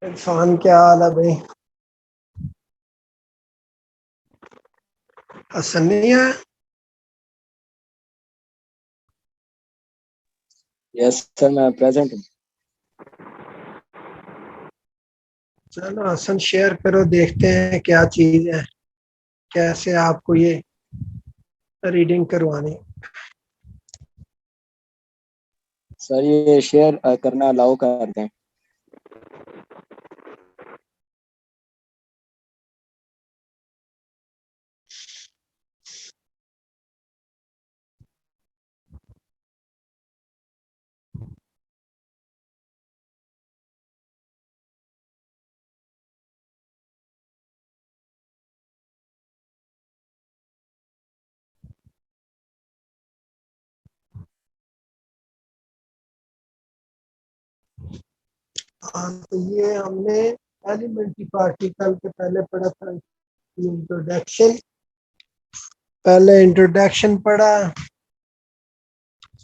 इरफान क्या हाल है भाई। हसन नहीं है। यस सर, मैं प्रेजेंट हूँ। चलो हसन शेयर करो, देखते हैं क्या चीज है, कैसे आपको ये रीडिंग करवानी। सर ये शेयर करना अलाउ कर दें। हाँ, तो ये हमने एलिमेंट्री पार्टिकल के पहले पढ़ा था, इंट्रोडक्शन। पहले इंट्रोडक्शन पढ़ा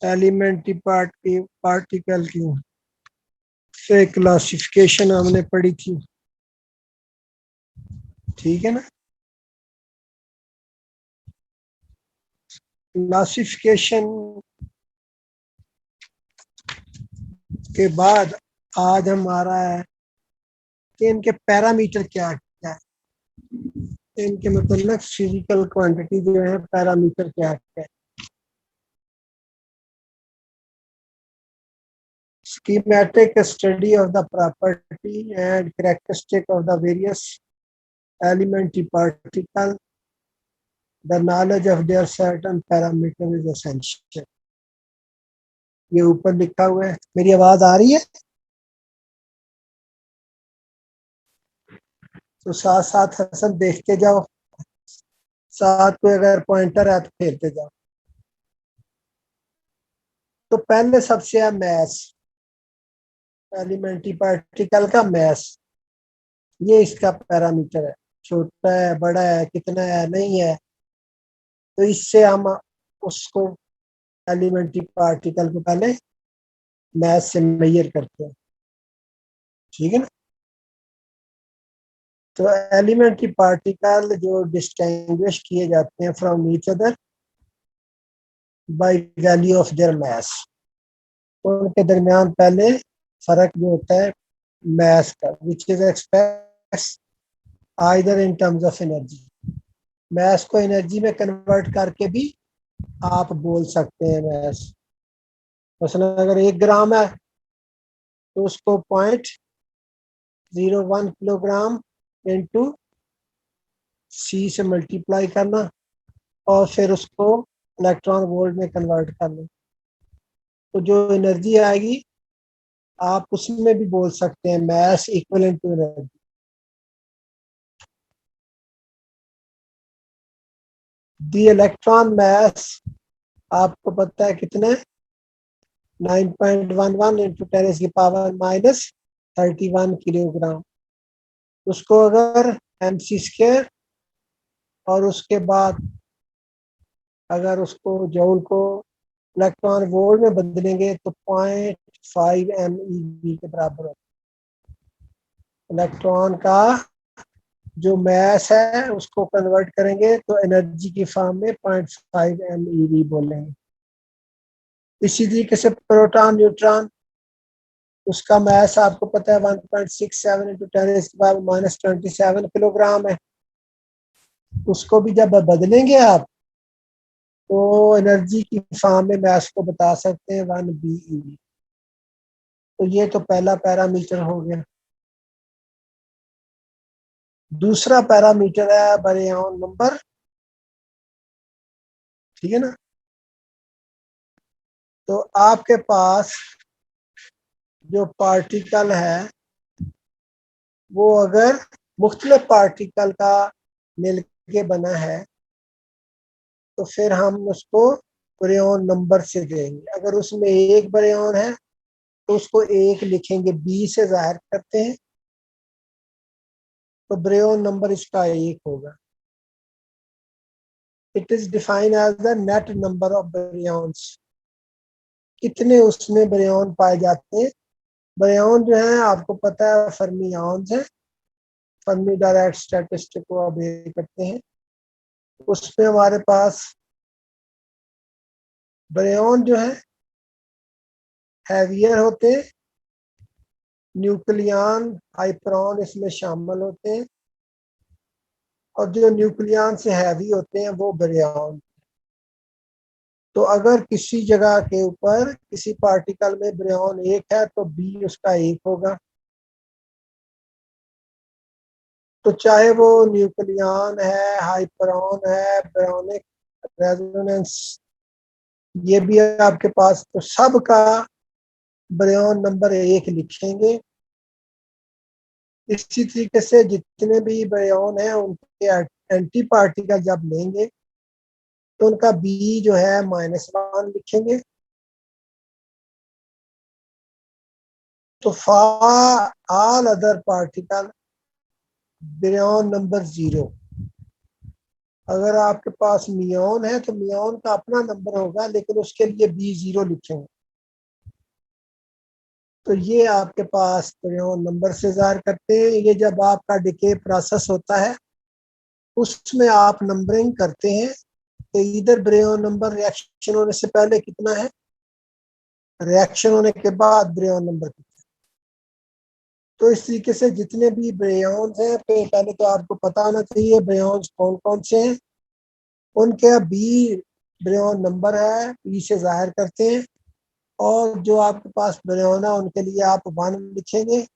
एलिमेंट्री पार्टिकल की, फिर क्लासिफिकेशन हमने पढ़ी थी। ठीक है ना। क्लासिफिकेशन के बाद आज हमारा है कि इनके पैरामीटर क्या क्या है, इनके मतलब फिजिकल क्वांटिटी जो है, पैरामीटर क्या क्या है। Schematic study of the property and characteristic of the various elementary particle, the knowledge of their certain parameter is essential। ये ऊपर लिखा हुआ है। मेरी आवाज आ रही है? तो साथ साथ हसन देखते जाओ, साथ में अगर पॉइंटर है तो फेरते जाओ। तो पहले सबसे है मैस, एलिमेंट्री पार्टिकल का मैस। ये इसका पैरामीटर है, छोटा है, बड़ा है, कितना है, नहीं है। तो इससे हम उसको एलिमेंट्री पार्टिकल को पहले मैथ से मेजर करते हैं। ठीक है ना। तो एलिमेंट्री पार्टिकल जो डिस्टिंग्विश किए जाते हैं from each other by value of their mass, उनके दरमियान पहले फर्क जो होता है मास का, which is express either in terms of energy. Mass को एनर्जी में कन्वर्ट करके भी आप बोल सकते हैं मास। मसलन अगर 1 ग्राम है तो उसको 0.01 किलोग्राम इंटू सी से मल्टीप्लाई करना और फिर उसको इलेक्ट्रॉन वोल्ट में कन्वर्ट करना। तो जो एनर्जी आएगी आप उसमें भी बोल सकते हैं mass equivalent to energy. The electron mass आपको पता है कितना है, 9.11 इंटू 10⁻⁻31 किलोग्राम। उसको अगर mc² और उसके बाद अगर उसको जूल को इलेक्ट्रॉन वोल्ट में बदलेंगे तो 0.5 MeV के बराबर होता है। इलेक्ट्रॉन का जो मैस है उसको कन्वर्ट करेंगे तो एनर्जी की फॉर्म में 0.5 MeV बोलेंगे। इसी तरीके से प्रोटॉन न्यूट्रॉन, उसका मैस आपको पता है 1.67 इंटू 10⁻⁻27 किलोग्राम है। उसको भी जब बदलेंगे आप तो एनर्जी की फॉर्म में मैस को बता सकते हैं 1 BeV। तो ये तो पहला पैरामीटर हो गया। दूसरा पैरामीटर है बारियन नंबर। ठीक है ना। तो आपके पास जो पार्टिकल है वो अगर मुख्तलिफ पार्टिकल का मिलके बना है तो फिर हम उसको बारियन नंबर से देंगे। अगर उसमें एक बारियन है तो उसको एक लिखेंगे, बी से जाहिर करते हैं, तो बारियन नंबर इसका एक होगा। It is defined as the net number of baryons. कितने उसमें बारियन पाए जाते हैं ब्रेयॉन जो है आपको पता है फर्मियॉन्स है, फर्मी डायरेक्ट स्टैटिस्टिक को अब ये करते हैं। उसमें हमारे पास ब्रेयॉन जो है हैवियर होते हैं, न्यूक्लियन हाइपरॉन इसमें शामिल होते हैं, और जो न्यूक्लियन से हैवी होते हैं वो ब्रेयॉन। तो अगर किसी जगह के ऊपर किसी पार्टिकल में ब्रेयॉन 1 है तो बी उसका 1 होगा। तो चाहे वो न्यूक्लियन है, हाइपरॉन है, ब्रेयॉनिक रेजोनेंस, ये भी है आपके पास, तो सबका ब्रेयॉन नंबर 1 लिखेंगे। इसी तरीके से जितने भी ब्रेयॉन है उनके एंटी पार्टिकल जब लेंगे तो उनका बी जो है -1 लिखेंगे। तो for all other particle baryon number 0। अगर आपके पास मियोन है तो मियोन का अपना नंबर होगा, लेकिन उसके लिए B0 लिखेंगे। तो ये आपके पास ब्रेयॉन नंबर से ज़ाहिर करते हैं। ये जब आपका डिके प्रोसेस होता है उसमें आप नंबरिंग करते हैं कि इधर ब्रेयॉन नंबर रिएक्शन होने से पहले कितना है, रिएक्शन होने के बाद ब्रेयॉन नंबर कितना है। तो इस तरीके से जितने भी ब्रेयॉन्स हैं, पहले तो आपको पता होना चाहिए ब्रेयॉन्स कौन कौन से हैं, उनके बी ब्रेयॉन नंबर है, बी से जाहिर करते हैं। और जो आपके पास ब्रेयॉन है उनके लिए आप 1 लिखेंगे,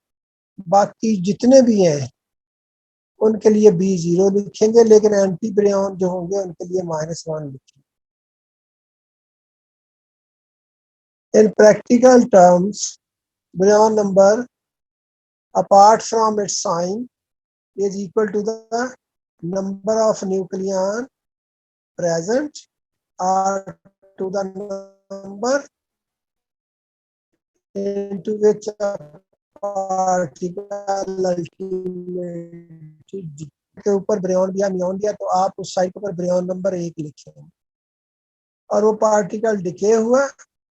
बाकी जितने भी हैं उनके लिए B0 लिखेंगे, लेकिन एंटी ब्रेयॉन जो होंगे उनके लिए -1 लिखेंगे। In practical terms baryon number apart from its sign is equal to the number of nucleon present or to the number into which a particle ultimately के ऊपर ब्रेयॉन दिया, मियोन दिया, तो आप उस साइड पर ब्रेयॉन नंबर 1 लिखेंगे। और वो पार्टिकल डिके हुआ,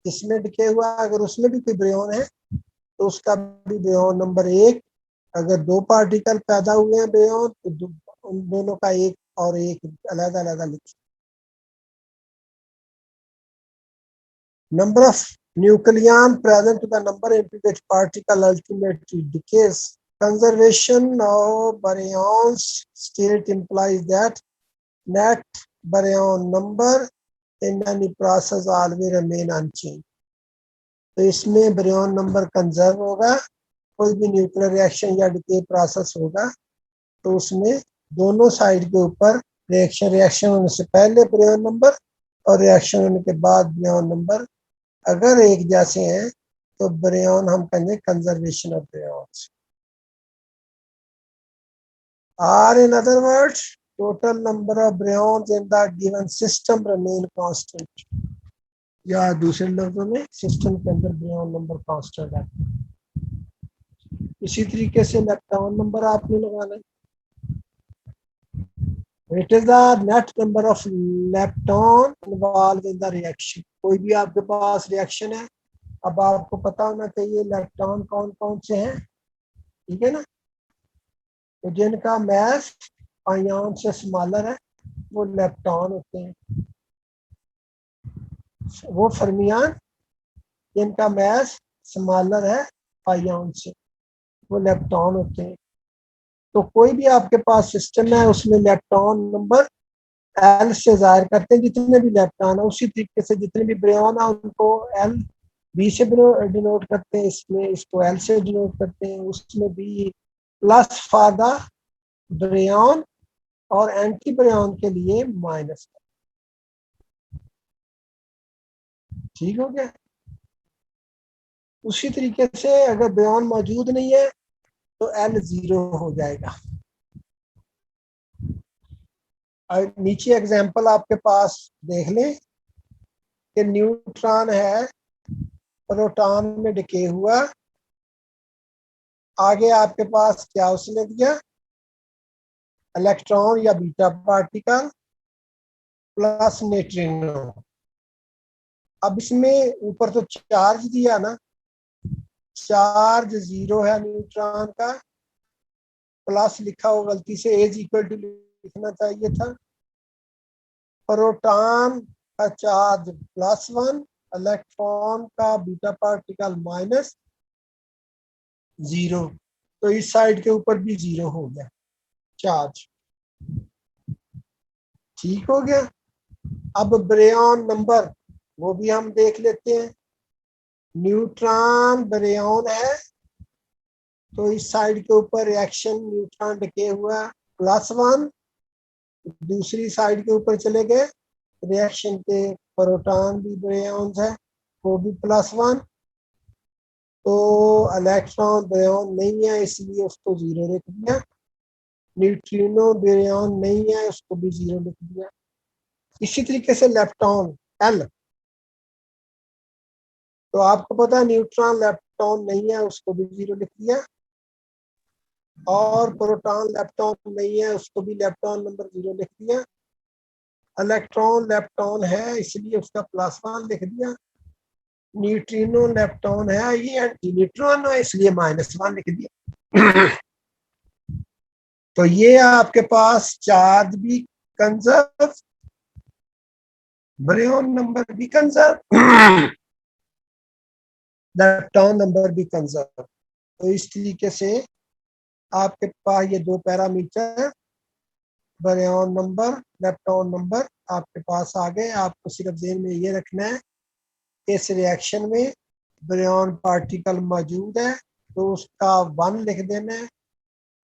इसमें डिके हुआ, अगर उसमें भी कोई ब्रेयॉन है तो उसका भी ब्रेयॉन नंबर 1। अगर 2 पार्टिकल पैदा हुए हैं ब्रेयॉन तो उन दोनों का 1 और 1 अलग अलग लिखें। Number of nucleon present to the number into which particle ultimately decays. Conservation of baryons state implies that net baryon number in any process always remain unchanged. तो इसमें ब्रेयॉन नंबर कंजर्व होगा। कोई भी न्यूक्लियर रिएक्शन या decay process होगा तो उसमें दोनों साइड के ऊपर रिएक्शन होने से पहले ब्रेयॉन नंबर और रिएक्शन होने के बाद ब्रेयॉन नंबर अगर एक जैसे हैं तो ब्रेयॉन हम कहेंगे कंजर्वेशन ऑफ ब्रेयॉन्स। और in other words total number of baryons in the given system remain constant, या दूसरे लफ्जों में सिस्टम के अंदर ब्रेयॉन नंबर कांस्टेंट है। इसी तरीके से इलेक्ट्रॉन नंबर आपने लगाना है। It is the net number of electron involve in the reaction. कोई भी आपके पास रिएक्शन है, अब आपको पता होना चाहिए इलेक्ट्रॉन कौन कौन से हैं, ठीक है ना। तो जिनका मैस आयन से स्मॉलर है वो इलेक्ट्रॉन होते हैं, वो फर्मियान जिनका मैस स्मॉलर है आयन से वो इलेक्ट्रॉन होते हैं। तो कोई भी आपके पास सिस्टम है उसमें इलेक्ट्रॉन नंबर एल से जाहिर करते हैं जितने भी इलेक्ट्रॉन है। उसी तरीके से जितने भी ब्रेयॉन है उनको एल बी से डिनोट करते हैं, इसमें इसको एल से डिनोट करते हैं, उसमें बी प्लस फॉर द ब्रेयॉन और एंटी ब्रेयॉन के लिए माइनस। ठीक हो गया। उसी तरीके से अगर ब्रेयॉन मौजूद नहीं है तो L0 हो जाएगा। और नीचे एग्जांपल आपके पास देख लें कि न्यूट्रॉन है प्रोटॉन में डिके हुआ, आगे आपके पास क्या उसने दिया, इलेक्ट्रॉन या बीटा पार्टिकल प्लस न्यूट्रिनो। अब इसमें ऊपर तो चार्ज दिया ना, चार्ज 0 है न्यूट्रॉन का, प्लस लिखा हो गलती से, एज इक्वल टू लिखना चाहिए था। प्रोटॉन का चार्ज +1, इलेक्ट्रॉन का बीटा पार्टिकल -0, तो इस साइड के ऊपर भी 0 हो गया चार्ज। ठीक हो गया। अब ब्रेयॉन नंबर वो भी हम देख लेते हैं। न्यूट्रॉन ब्रेयॉन है, तो इस साइड के ऊपर रिएक्शन न्यूट्रॉन डके हुआ +1, दूसरी साइड के ऊपर चले गए रिएक्शन के प्रोटॉन भी ब्रेयॉन्स है, वो भी +1, तो इलेक्ट्रॉन ब्रेयॉन नहीं है इसलिए उसको 0 लिख दिया। न्यूट्रिनो ब्रेयॉन नहीं है, उसको भी 0 लिख दिया। इसी तरीके से लेप्टॉन L, तो आपको पता है न्यूट्रॉन लेप्टॉन नहीं है, उसको भी 0 लिख दिया। और प्रोटॉन लेप्टॉन नहीं है, उसको भी लेप्टॉन नंबर 0 लिख दिया। इलेक्ट्रॉन लेप्टॉन है इसलिए उसका +1 लिख दिया। न्यूट्रिनो लेप्टॉन है, ये एंटी न्यूट्रॉन है इसलिए -1 लिख दिया। तो ये आपके पास चार्ज भी कंजर्व, ब्रेयॉन नंबर भी कंजर्व, लेप्टॉन नंबर भी कंजर्व। तो इस तरीके से आपके पास ये दो पैरामीटर, ब्रेयॉन नंबर, लेप्टॉन नंबर आपके पास आ गए। आपको सिर्फ ज़हन में ये रखना है कि इस रिएक्शन में ब्रेयॉन पार्टिकल मौजूद है तो उसका 1 लिख देना है,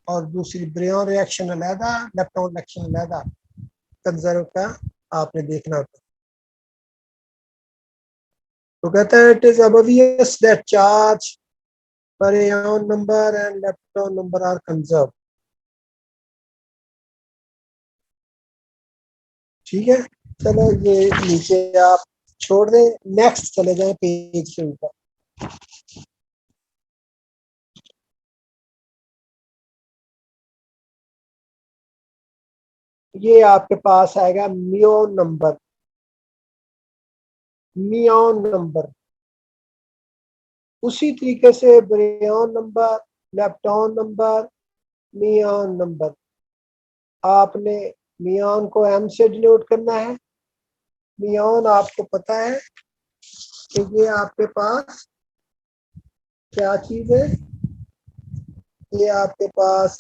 और दूसरी ब्रेयॉन रिएक्शन अलहदा, लेप्टॉन रिएक्शन अलहदा, कंजर्व का आपने देखना होता। तो कहता है it is obvious that charge baryon number and lepton number are conserve. ठीक है, चलो ये नीचे आप छोड़ दें, नेक्स्ट चले जाएं पेज के ऊपर। ये आपके पास आएगा मियोन नंबर, मियोन नंबर। उसी तरीके से ब्रेयॉन number, lepton number, muon number, आपने मियोन को M से डिनोट करना है। मियोन आपको पता है कि ये आपके पास क्या चीज है, ये आपके पास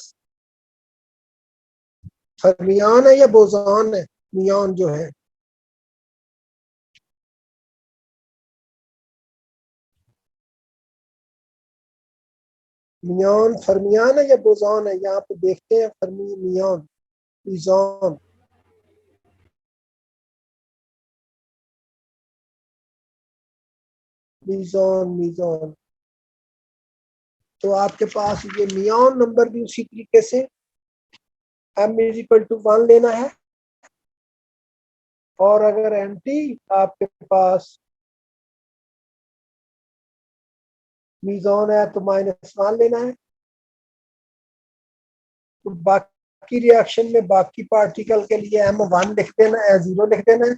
फर्मियान है या बोसॉन है, मियोन जो है। मियोन फर्मियान है या बोसॉन है, यहाँ पे देखते हैं। फर्मी, मियोन, मिजॉन, मिजॉन, मिजॉन। तो आपके पास ये मियोन नंबर भी उसी तरीके से M=1 लेना है, और अगर एंटी आपके पास मिजॉन है तो -1 लेना है। तो बाकी रिएक्शन में बाकी पार्टिकल के लिए M1 लिख देना है, 0 लिख देना है।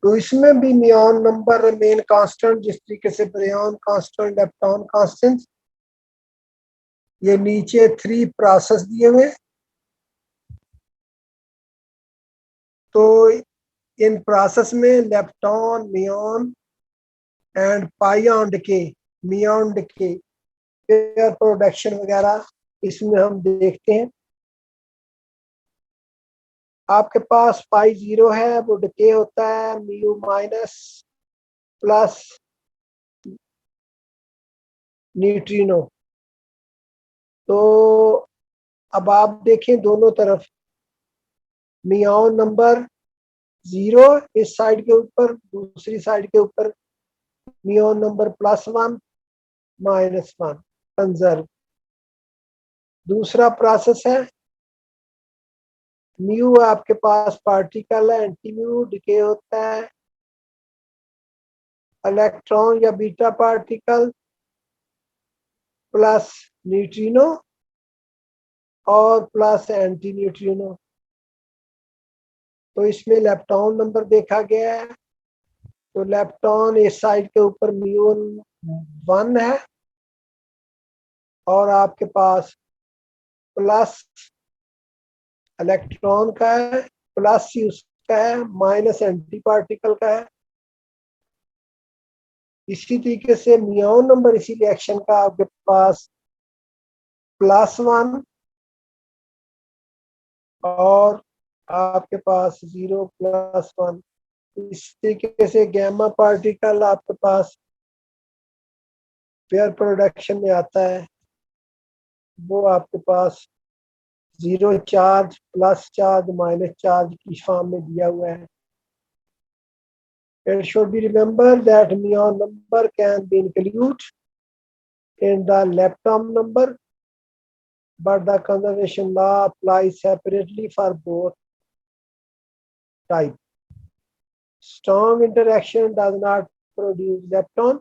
तो इसमें भी मियोन नंबर रिमेन कांस्टेंट, जिस तरीके से ब्रेयॉन कांस्टेंट, लेप्टॉन कांस्टेंट। ये नीचे 3 प्रोसेस दिए हुए, तो इन प्रोसेस में lepton, muon and pion decay, muon decay, pair production वगैरह इसमें हम देखते हैं। आपके पास पाई 0 है, वो डिके होता है म्यू माइनस प्लस न्यूट्रिनो। तो अब आप देखें दोनों तरफ, मियोन नंबर 0 इस साइड के ऊपर, दूसरी साइड के ऊपर मियोन नंबर +1, -1, कंजर्व। दूसरा प्रोसेस है म्यू, आपके पास पार्टिकल है, एंटी म्यू डिके होता है, इलेक्ट्रॉन या बीटा पार्टिकल प्लस न्यूट्रिनो और प्लस एंटी न्यूट्रिनो। तो इसमें लेप्टॉन नंबर देखा गया है तो लेप्टॉन इस साइड के ऊपर म्यून 1 है और आपके पास प्लस इलेक्ट्रॉन का है, प्लस ही उसका है, माइनस एंटी पार्टिकल का है। इसी तरीके से मियोन नंबर इसी रिएक्शन का आपके पास +1 और आपके पास 0+1। इस तरीके से गैमा पार्टिकल आपके पास पेयर प्रोडक्शन में आता है, वो आपके पास 0 charge, plus charge, minus charge की फॉर्म में दिया हुआ है। It should be remembered that muon number can be included in the lepton number, but the conservation law applies separately for both types. Strong interaction does not produce lepton.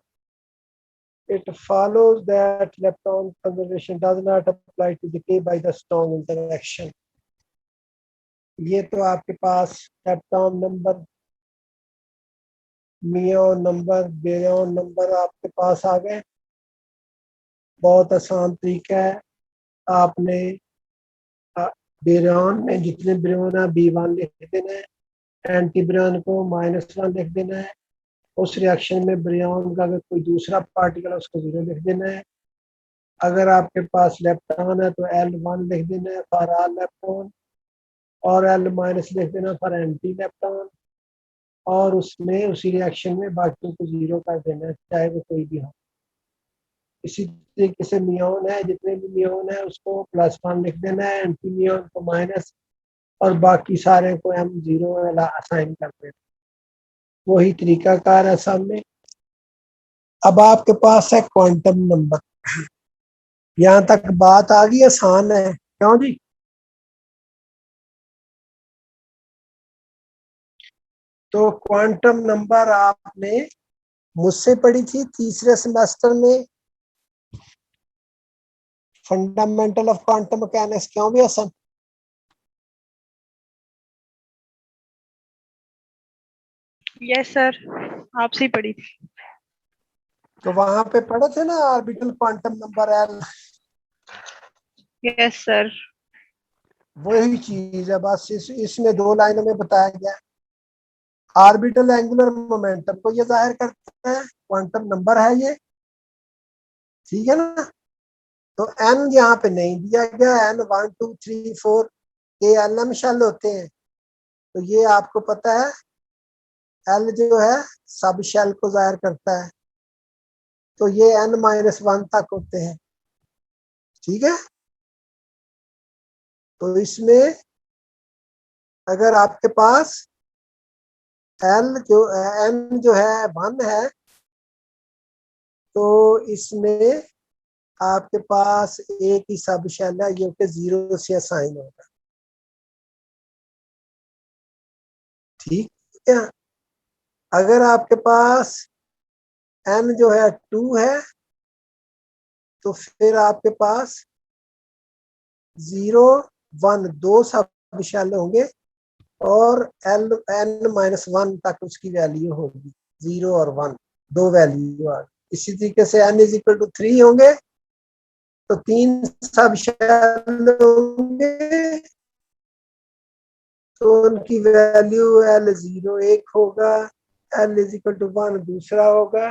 It follows that lepton conservation does not apply to decay by the strong interaction. ये तो आपके पास lepton number, muon number, baryon number आपके पास आ गए। बहुत आसान तरीका है, आपने बेरियन में जितने बेरियन है B1 लिख देना है, एंटी बेरियन को -1 लिख देना है। उस रिएक्शन में बेरियन का अगर कोई दूसरा पार्टिकल है उसको 0 लिख देना है। अगर आपके पास लेप्टॉन है तो L1 लिख देना है फॉर ऑल लेप्टॉन और L- लिख देना फॉर एंटी लेप्टॉन, और उसमें उसी रिएक्शन में बाकियों को 0 कर देना है, चाहे वो कोई भी हो। इसी तरीके से मियोन है, जितने भी मियोन है उसको +1 लिख देना है, एंटी मियोन को माइनस, और बाकी सारे को हम 0 असाइन कर देते। वही तरीका कार है सामने। अब आपके पास है क्वांटम नंबर। यहाँ तक बात आ गई, आसान है क्यों जी? तो क्वांटम नंबर आपने मुझसे पढ़ी थी तीसरे सेमेस्टर में, फंडामेंटल ऑफ क्वांटम मैकेनिक्स, क्यों भी आसान? यस सर, आपसे ही पढ़ी थी। तो वहां पे पढ़े थे ना orbital quantum number L। Yes sir. वही चीज है, बस इसमें 2 लाइनों में बताया गया। ऑर्बिटल एंगुलर मोमेंटम को ये जाहिर करता है, क्वांटम नंबर है ये, ठीक है ना। तो n यहाँ पे नहीं दिया गया, n 1 2 3 4 के LM शेल होते हैं, तो ये आपको पता है L जो है सब शेल को जाहिर करता है, तो ये n-1 तक होते हैं, ठीक है। तो इसमें अगर आपके पास L जो n जो है 1 है, तो इसमें आपके पास एक ही सब शेल है, जो कि 0 से असाइन होगा, ठीक है। अगर आपके पास n जो है 2 है, तो फिर आपके पास 0 1 2 सब शेल होंगे और n-1 तक उसकी वैल्यू होगी, 0 और 1 दो वैल्यू आ गई। इसी तरीके से n = 3 होंगे तो 3 सब शेल होंगे, तो उनकी वैल्यू L0 एक होगा, L=1 दूसरा होगा,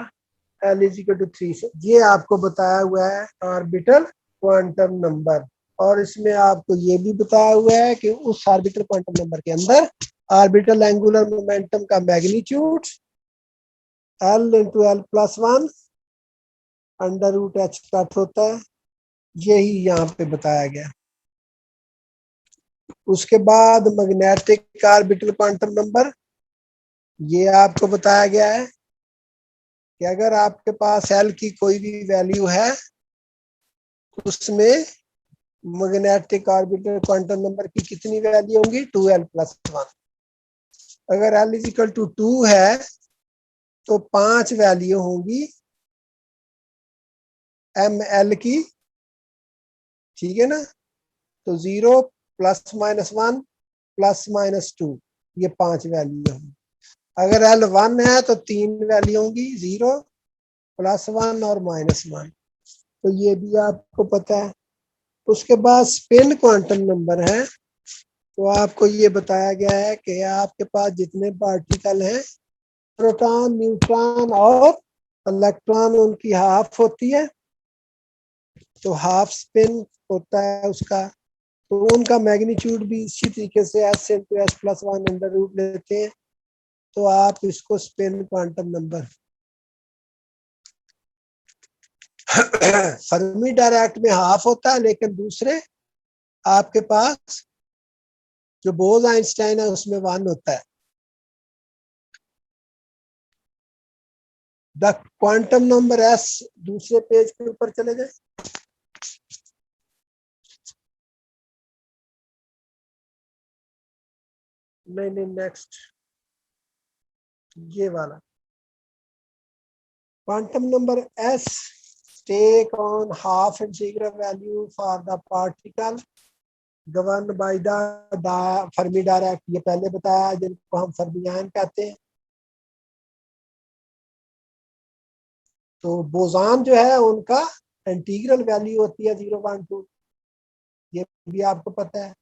L=3। ये आपको बताया हुआ है ऑर्बिटल क्वांटम नंबर। और इसमें आपको ये भी बताया हुआ है कि उस ऑर्बिटल क्वांटम नंबर के अंदर ऑर्बिटल एंगुलर मोमेंटम का magnitude L × L+1 √h cut होता है, यही यहाँ पे बताया गया। उसके बाद मैग्नेटिक ऑर्बिटल क्वांटम नंबर, ये आपको बताया गया है कि अगर आपके पास L की कोई भी वैल्यू है, उसमें मैग्नेटिक ऑर्बिटल क्वांटम नंबर की कितनी वैल्यू होंगी? 2L+1। अगर L = 2 है तो 5 वैल्यू होंगी ML की, ठीक है ना। तो 0 +-1 +-2, ये 5 वैल्यू होंगी। अगर L1 है तो 3 वैल्यू होंगी, 0, +1 और -1। तो ये भी आपको पता है। उसके बाद स्पिन क्वांटम नंबर है, तो आपको ये बताया गया है कि आपके पास जितने पार्टिकल हैं, प्रोटॉन, न्यूट्रॉन और इलेक्ट्रॉन, उनकी हाफ होती है, तो हाफ स्पिन होता है उसका। तो उनका मैग्नीट्यूड भी इसी तरीके से S × S+1 लेते हैं। तो आप इसको spin quantum number Fermi direct में हाफ होता है, लेकिन दूसरे आपके पास जो बोज आइंस्टाइन है उसमें 1 होता है। द क्वांटम नंबर S, दूसरे पेज के ऊपर चले जाए। नहीं, नेक्स्ट, ये वाला quantum number S take on half integral value for the particle governed by the Fermi direct. ये पहले बताया, जिनको हम फर्मियान कहते हैं। तो बोजान जो है उनका इंटीग्रल वैल्यू होती है 0.2, ये भी आपको पता है।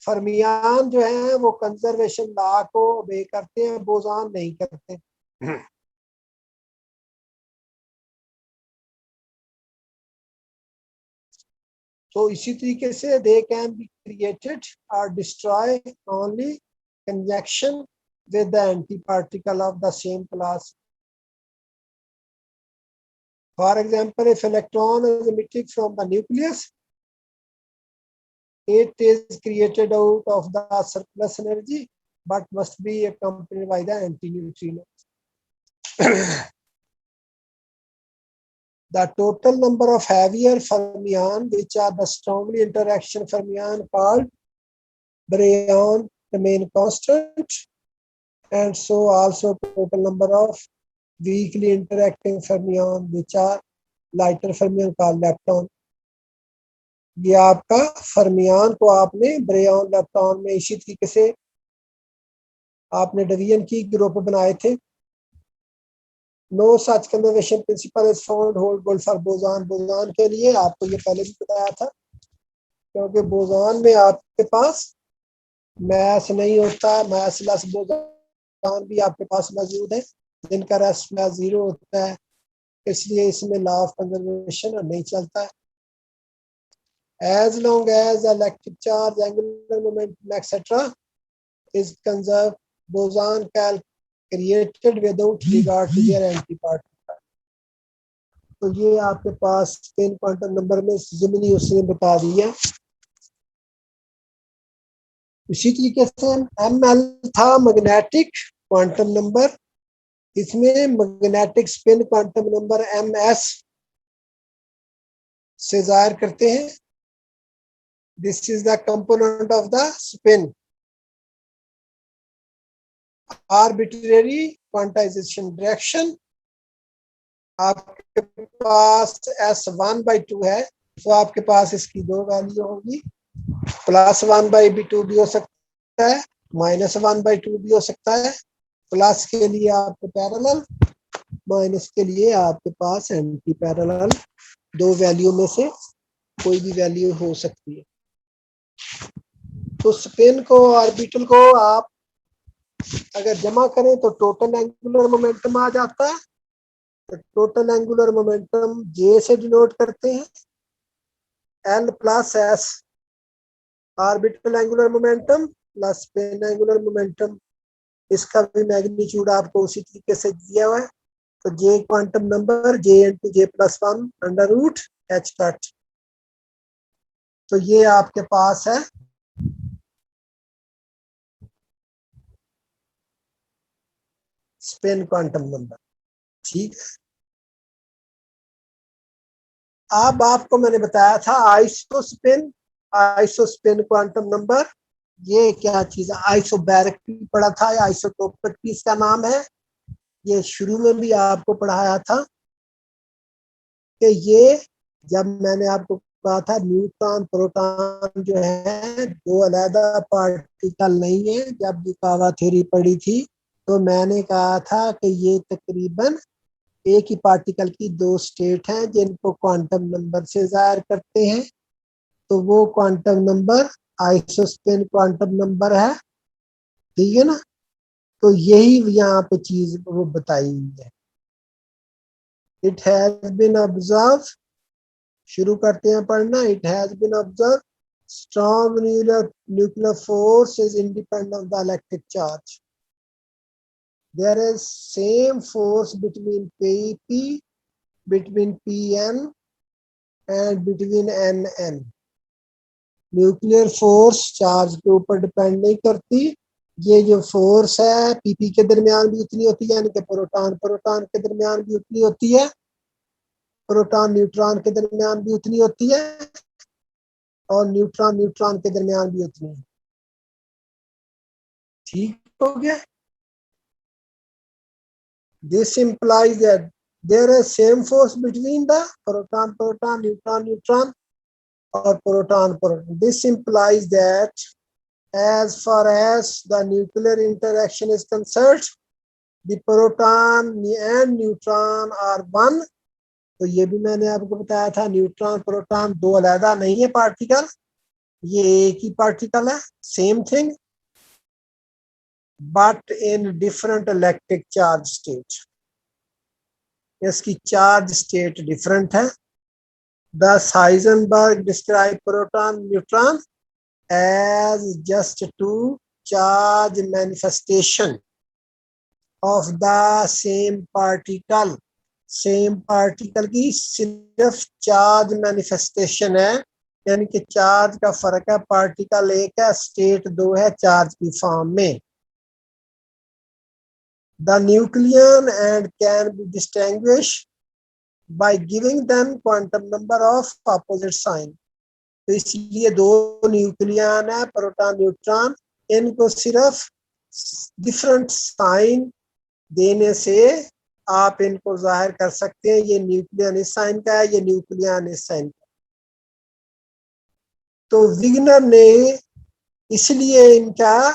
फर्मियान जो है वो कंजर्वेशन लॉ को ओबे करते हैं, बोजान नहीं करते। तो इसी तरीके से दे कैन बी क्रिएटेड और destroy only conjunction with the antiparticle of the same class. For example, if electron is emitted from the nucleus, it is created out of the surplus energy, but must be accompanied by the antineutrino. The total number of heavier fermion, which are the strongly interaction fermion called baryon, remain constant, and so also total number of weakly interacting fermion, which are lighter fermion called lepton. ये आपका fermion को आपने brain, lepton में इसी तरीके से आपने division की, ग्रुप बनाए थे। No such conservation principle is found hold good for boson. Boson के लिए आपको ये पहले भी बताया था, क्योंकि बोजान में आपके पास मैस नहीं होता, मैस लेस बोजान भी आपके पास मौजूद है, जिनका रेस्ट मैस 0 होता है, इसलिए इसमें लॉ ऑफ कंजर्वेशन नहीं चलता है। As long as electric charge, angular momentum, etc. is conserved, boson can created without regard to their antiparticle. तो ये आपके पास स्पिन क्वांटम नंबर में ज़मीनी उसने बता दिया। इसी तरीके से ML था मैग्नेटिक क्वांटम नंबर, इसमें magnetic spin quantum number MS से जाहिर करते हैं। This is the component of the spin. Arbitrary quantization direction, आपके पास S1/2 है, तो आपके पास इसकी 2 वैल्यू होगी, +1/2 भी हो सकता है, -1/2 भी हो सकता है। प्लस के लिए आपको पैरेलल, माइनस के लिए आपके पास एंटी पैरेलल, 2 वैल्यू में से कोई भी वैल्यू हो सकती है। तो स्पिन को, ऑर्बिटल को आप अगर जमा करें तो टोटल एंगुलर मोमेंटम आ जाता है। तो टोटल एंगुलर मोमेंटम J से डिनोट करते हैं, L + S orbital angular momentum plus spin angular momentum. इसका भी मैग्नीट्यूड आपको उसी तरीके से दिया हुआ है। तो J quantum number J × J+1/√h²। तो ये आपके पास है स्पिन क्वांटम नंबर, ठीक है। अब आपको मैंने बताया था आइसोस्पिन, आइसोस्पिन क्वांटम नंबर, ये क्या चीज है? आइसोबैरिक भी पढ़ा था, या आइसोटोपिक भी इसका नाम है। ये शुरू में भी आपको पढ़ाया था कि ये जब मैंने आपको कहा था न्यूट्रॉन प्रोटॉन जो है दो अलग पार्टिकल नहीं है। जब युकावा थ्योरी पढ़ी थी तो मैंने कहा था कि ये तकरीबन एक ही पार्टिकल की दो स्टेट हैं जिनको क्वांटम नंबर से जाहिर करते हैं। तो वो क्वांटम नंबर आइसोस्पेन क्वांटम नंबर है, ठीक है ना। तो यही यहाँ पे चीज वो बताई हुई है। इट हैज बीन ऑब्जर्व, शुरू करते हैं पढ़ना। It has been observe strong nuclear force is independent of the electric charge. There is same force between P, between Pn and between Nn. Nuclear force charge के ऊपर depend नहीं करती। ये जो फोर्स है पीपी के दरमियान भी उतनी होती है, यानी कि प्रोटॉन प्रोटॉन के दरमियान भी उतनी होती है, प्रोटॉन न्यूट्रॉन के दरमियान भी उतनी होती है, और न्यूट्रॉन न्यूट्रॉन के दरमियान भी उतनी है। ठीक हो गया। This implies that there is same force between the proton proton, neutron neutron, or proton proton. This implies that as far as the nuclear interaction is concerned, the proton and neutron are one. तो ये भी मैंने आपको बताया था, neutron proton दो अलग नहीं है पार्टिकल, ये एक ही पार्टिकल है, same thing, but in different electric charge state. इसकी चार्ज स्टेट डिफरेंट है। Thus Heisenberg described proton neutron as just two charge manifestation of the same particle. Same particle की सिर्फ चार्ज मैनिफेस्टेशन है, यानी कि चार्ज का फर्क है। पार्टिकल एक है, स्टेट दो है चार्ज की फॉर्म में। The nucleon and can be distinguished by giving them quantum number of opposite sign. तो इसलिए दो न्यूक्लियन है प्रोटॉन न्यूट्रॉन, इनको सिर्फ डिफरेंट साइन देने से आप इनको जाहिर कर सकते हैं। ये न्यूक्लियन इस साइन का है, ये न्यूक्लियन इस साइन का। तो विग्नर ने इसलिए इनका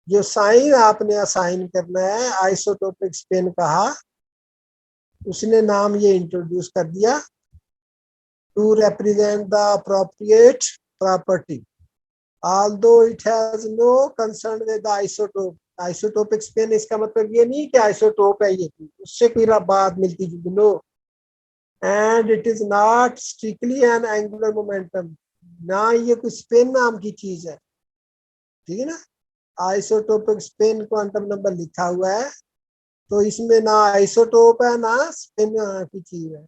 जो साइन आपने असाइन करना है आइसोटोपिक स्पिन कहा, उसने नाम ये इंट्रोड्यूस कर दिया to represent the appropriate property, although it has no concern with the isotope. Isotopic spin इसका मतलब ये नहीं कि आइसोटोप है ये, उससे कोई बात मिलती जुलती, no. And it is not strictly an angular momentum, ना ये कोई स्पिन नाम की चीज है, ठीक है ना। आइसोटोपिक स्पिन क्वांटम नंबर लिखा हुआ है, तो इसमें ना आइसोटोप है ना स्पिन की चीज है।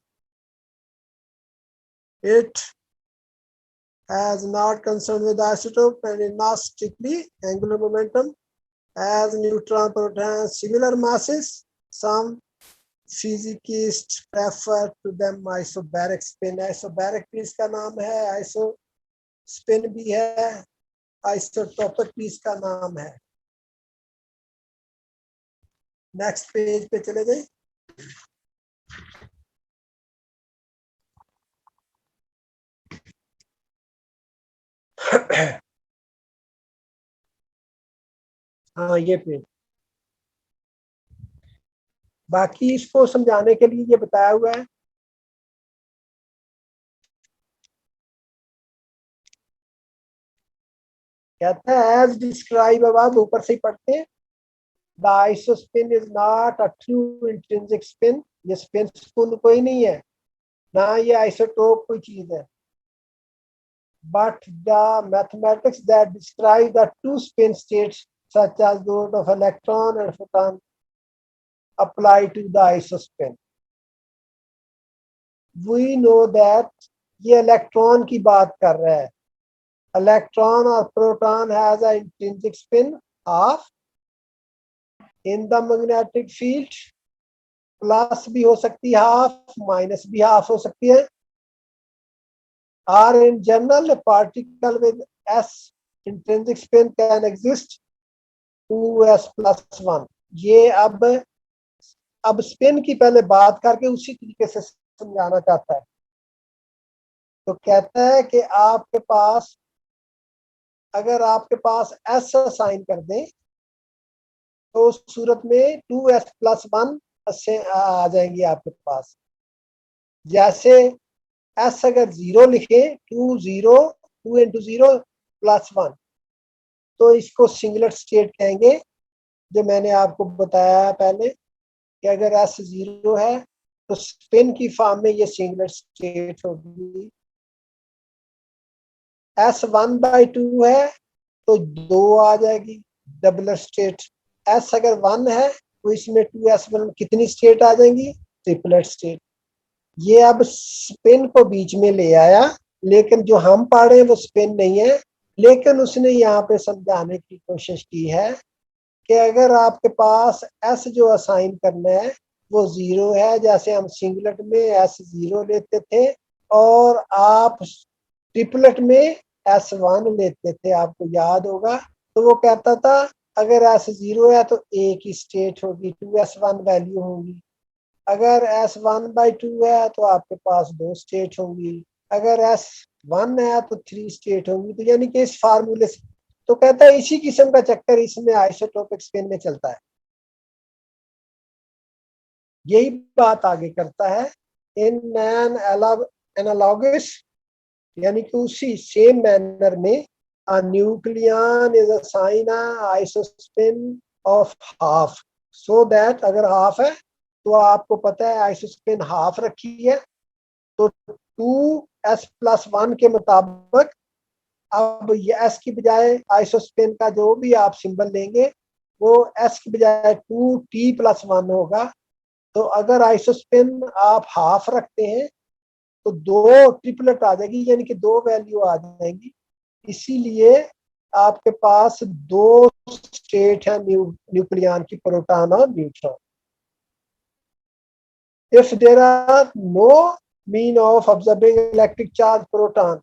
It has not concern with isotope and is not strictly angular momentum, as neutron proton similar masses. Some physicists prefer to them isobaric spin. Isobaric भी इसका नाम है, आइसो स्पिन भी है, आइसोटोपिक भी इसका नाम है। नेक्स्ट पेज पे चले जाए। हाँ ये पेज, बाकी इसको समझाने के लिए ये बताया हुआ है। कहता है एज डिस्क्राइब, अब आप ऊपर से ही पढ़ते हैं। The isospin is not a true intrinsic spin. ये स्पिन स्पून कोई नहीं है, ना ये आइसोटोप कोई चीज है। But the mathematics that describe the two spin states, such as those of electron and photon, apply to the isospin. We know that ये इलेक्ट्रॉन की बात कर रहा है। इलेक्ट्रॉन और proton has an intrinsic spin of, in the magnetic field plus भी हो सकती है हाफ, माइनस भी हाफ हो सकती है। Or in general, a particle with S intrinsic spin can exist 2s plus 1. ये अब स्पिन की पहले बात करके उसी तरीके से समझाना चाहता है। तो कहता है कि आपके पास, अगर आपके पास एस असाइन कर दें तो उस सूरत में 2s+1 से आ जाएंगी आपके पास। जैसे एस अगर 0 लिखे, 2 तो इसको सिंगलेट स्टेट कहेंगे, जो मैंने आपको बताया पहले कि अगर एस 0 है तो स्पिन की फॉर्म में ये सिंगलेट स्टेट होगी। एस 1/2 है तो 2 आ जाएगी डबल स्टेट। एस अगर 1 है तो इसमें 2s1 कितनी स्टेट आ जाएंगी? Triplet state. ये अब स्पिन को बीच में ले आया, लेकिन जो हम पढ़ रहे हैं वो स्पिन नहीं है, लेकिन उसने यहाँ पे समझाने की कोशिश की है कि अगर आपके पास एस जो असाइन करना है वो 0 है, जैसे हम सिंगलेट में एस 0 लेते थे और आप ट्रिपलेट में S1 लेते थे, आपको याद होगा। तो वो कहता था अगर S 0 है तो एक ही स्टेट होगी, 2s1 वैल्यू होगी। अगर S1/2 है तो आपके पास 2 स्टेट होंगी। अगर S1 है तो 3 स्टेट होंगी। तो यानी कि इस फार्मूले से, तो कहता है इसी किस्म का चक्कर इसमें आइसोटोपिक स्पिन में चलता है। यही बात आगे करता है इन एन एनालॉगस, यानी कि उसी सेम मैनर में a nucleon is a sign isospin of half, so that अगर हाफ है तो आपको पता है आइसोस्पिन हाफ रखी है, तो 2s+1 के मुताबिक अब ये s की बजाय आइसोस्पिन का जो भी आप सिंबल लेंगे वो s की बजाय 2t+1 होगा। तो अगर आइसोस्पिन आप हाफ रखते हैं तो 2 ट्रिपलेट आ जाएगी, यानी कि 2 वैल्यू आ जाएंगी। इसीलिए आपके पास 2 स्टेट है न्यूक्लियन की, प्रोटॉन और neutron. If there are no mean of observing electric charge proton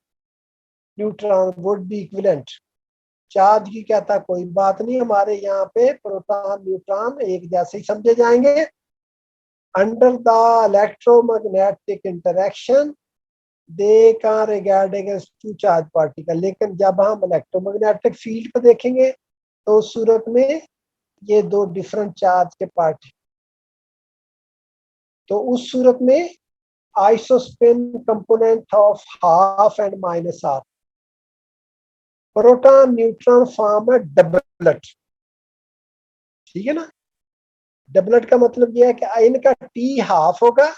neutron would be equivalent. Charge की कहता कोई बात नहीं, हमारे यहाँ पे प्रोटॉन न्यूट्रॉन एक जैसे ही समझे जाएंगे। अंडर द इलेक्ट्रोमैग्नेटिक इंटरेक्शन दे का रिगार्डिंग टू चार्ज पार्टिकल, लेकिन जब हम इलेक्ट्रोमैग्नेटिक फील्ड को देखेंगे तो उस सूरत में ये 2 डिफरेंट चार्ज के पार्ट, तो उस सूरत में isospin component of half and -half. Proton neutron form है डबलेट, ठीक है ना। डबलेट का मतलब यह है कि इनका टी हाफ होगा,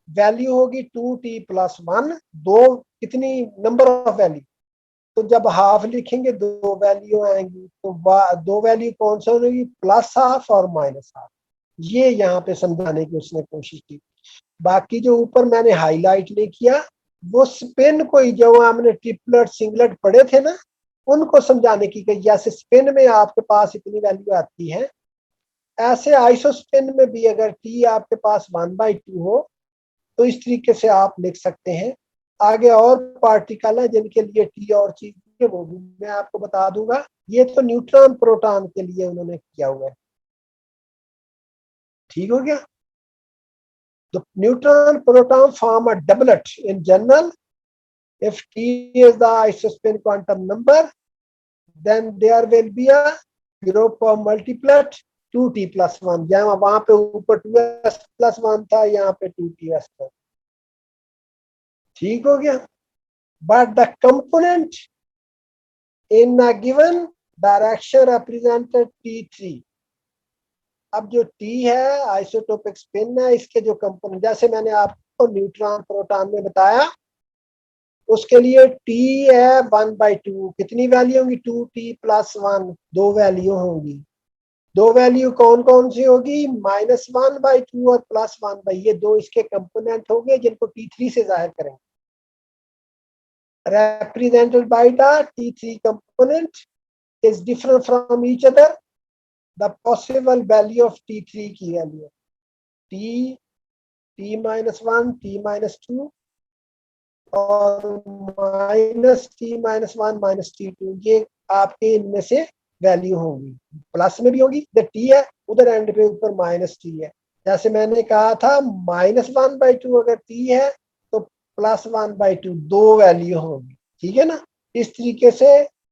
वैल्यू होगी 2t+1, 2 कितनी नंबर ऑफ वैल्यू, तो जब हाफ लिखेंगे 2 वैल्यू आएंगी, तो 2 वैल्यू कौन सा होगी? +हाफ और -हाफ। ये यहाँ पे समझाने की उसने कोशिश की। बाकी जो ऊपर मैंने हाईलाइट नहीं किया वो स्पिन को, जो हमने ट्रिपलेट सिंगलेट पढ़े थे ना, उनको समझाने की गई। जैसे स्पिन में आपके पास इतनी वैल्यू आती है, ऐसे आइसोस्पिन में भी अगर टी आपके पास 1/2 हो तो इस तरीके से आप लिख सकते हैं। आगे और पार्टिकल है जिनके लिए टी और चीज है, वो भी मैं आपको बता दूंगा। ये तो न्यूट्रॉन प्रोटॉन के लिए उन्होंने किया हुआ है, ठीक हो गया। The neutron proton form a doublet in general. If T is the isospin quantum number, then there will be a group of multiplet 2t+1। यहाँ वहां पे ऊपर 2s+1 था, यहाँ पे 2t+1, ठीक हो गया। But the component in a given direction represented T3। अब जो T है आइसोटोपिक स्पिन है, इसके जो कंपोनेंट, जैसे मैंने आपको न्यूट्रॉन प्रोटॉन में बताया, उसके लिए T है 1/2, कितनी वैल्यू होंगी? 2t+1, 2 वैल्यू होंगी। 2 वैल्यू कौन कौन सी होगी? -1/2 और +1/, ये 2 इसके कंपोनेंट होंगे जिनको T3 से जाहिर करेंगे। represented by the T3 component is different from each other। The possible value of T3 की वैल्यू T, T-1, T-2 और -T-1, -T2, ये आपके इनमें से वैल्यू होंगी। प्लस में भी होगी, इधर T है, उधर एंड पे ऊपर -T है। जैसे मैंने कहा था -1/2 अगर T है तो +1/2 दो वैल्यू होगी, ठीक है ना। इस तरीके से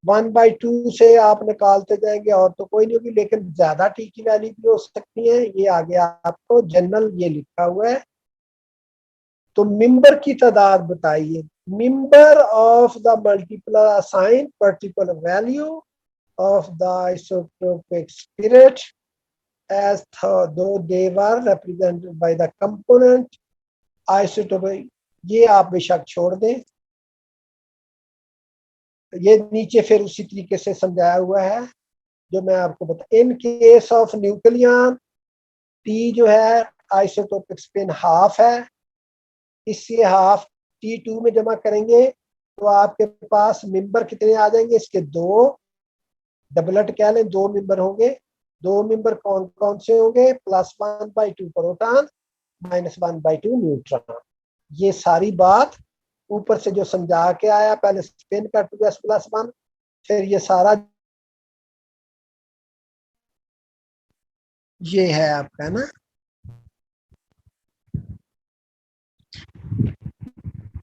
1/2 से आप निकालते जाएंगे और तो कोई नहीं होगी, लेकिन ज्यादा टी की वैल्यू भी हो सकती है। ये आगे आपको जनरल ये लिखा हुआ है। तो मेंबर की तादाद बताइए। Member of the multiple assign particular value of the isotropic spirit as though they were represented by the component isotopic. ये आप बेशक छोड़ दें, ये नीचे फिर उसी तरीके से समझाया हुआ है जो मैं आपको बता। In case of nucleon T जो है आइसोटोपिक स्पिन हाफ है, इससे हाफ T2 में जमा करेंगे तो आपके पास मेंबर कितने आ जाएंगे, इसके दो, डबलट कह लें, दो मेंबर होंगे। दो मेंबर कौन कौन से होंगे, +1/2 प्रोटॉन, -1/2 न्यूट्रॉन। ये सारी बात ऊपर से जो समझा के आया, पहले स्पिन का 2s+1, फिर ये सारा ये है आपका ना।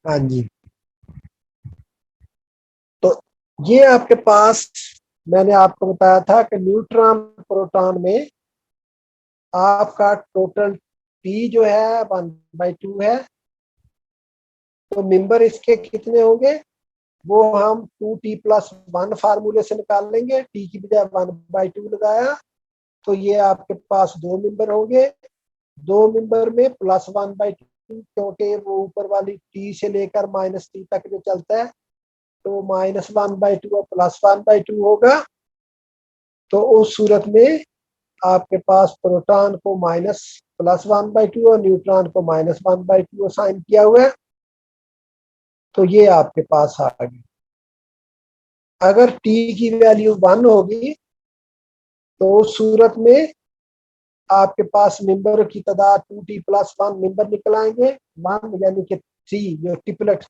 हाँ जी, तो ये आपके पास मैंने आपको बताया था कि न्यूट्रॉन प्रोटॉन में आपका टोटल P जो है 1/2 है। तो मेंबर इसके कितने होंगे वो हम 2T+1 फार्मूले से निकाल लेंगे। T की बजाय 1/2 लगाया तो ये आपके पास दो मेंबर होंगे। दो मेंबर में +1/2, क्योंकि वो ऊपर वाली T से लेकर -T तक जो चलता है, तो -1/2 और +1/2 होगा। तो उस सूरत में आपके पास प्रोटॉन को +1/2 और न्यूट्रॉन को -1/2 असाइन किया हुआ है। तो ये आपके पास आ गई। अगर T की वैल्यू 1 होगी तो उस सूरत में आपके पास मेंबर की तादाद 2T+1 मेंबर निकल आएंगे, 1 यानी कि 3 जो ट्रिपलेट।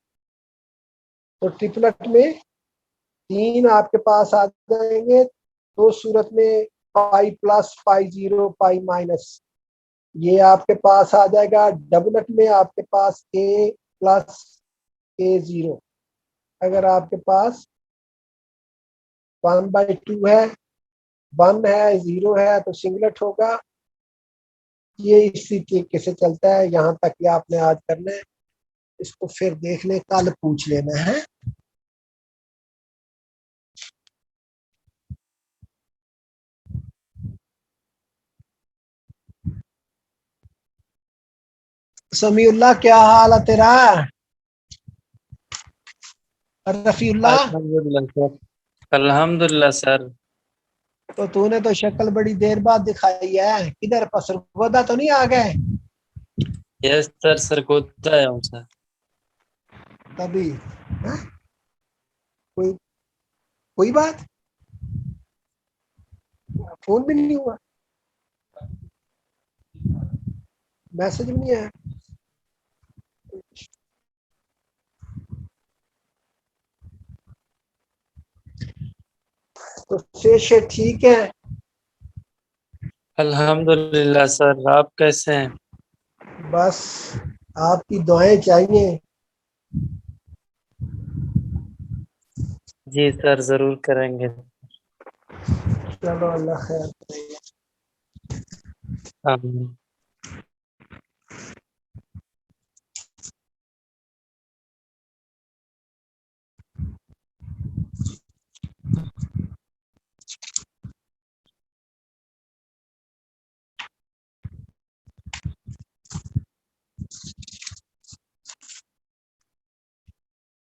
तो ट्रिपलेट में 3 आपके पास आ जाएंगे। तो सूरत में pi plus, pi zero, pi minus, ये आपके पास आ जाएगा। डबलेट में आपके पास A+A0। अगर आपके पास 1/2 है, 1 है, 0 है तो सिंगलेट होगा। ये इसी तरीके से चलता है। यहाँ तक कि आपने आज करना है, इसको फिर देख ले, कल पूछ लेना है। समीउल्लाह क्या हाल है तेरा? रफीउल्लाह, अल्हम्दुलिल्लाह सर। अल्हम्दुलिल्लाह सर। तो तूने तो शक्ल बड़ी देर बाद दिखाई है, किधर पसरगोदा तो नहीं आ गए यस सर, सरगोदा आया हूँ सर। तभी? हाँ? कोई कोई बात, फोन भी नहीं हुआ, मैसेज भी नहीं आया। तो से ठीक है? अल्हम्दुलिल्लाह सर, आप कैसे हैं? बस आपकी दुआएं चाहिए। जी सर, जरूर करेंगे। चलो, अल्लाह खैर करे। आमीन।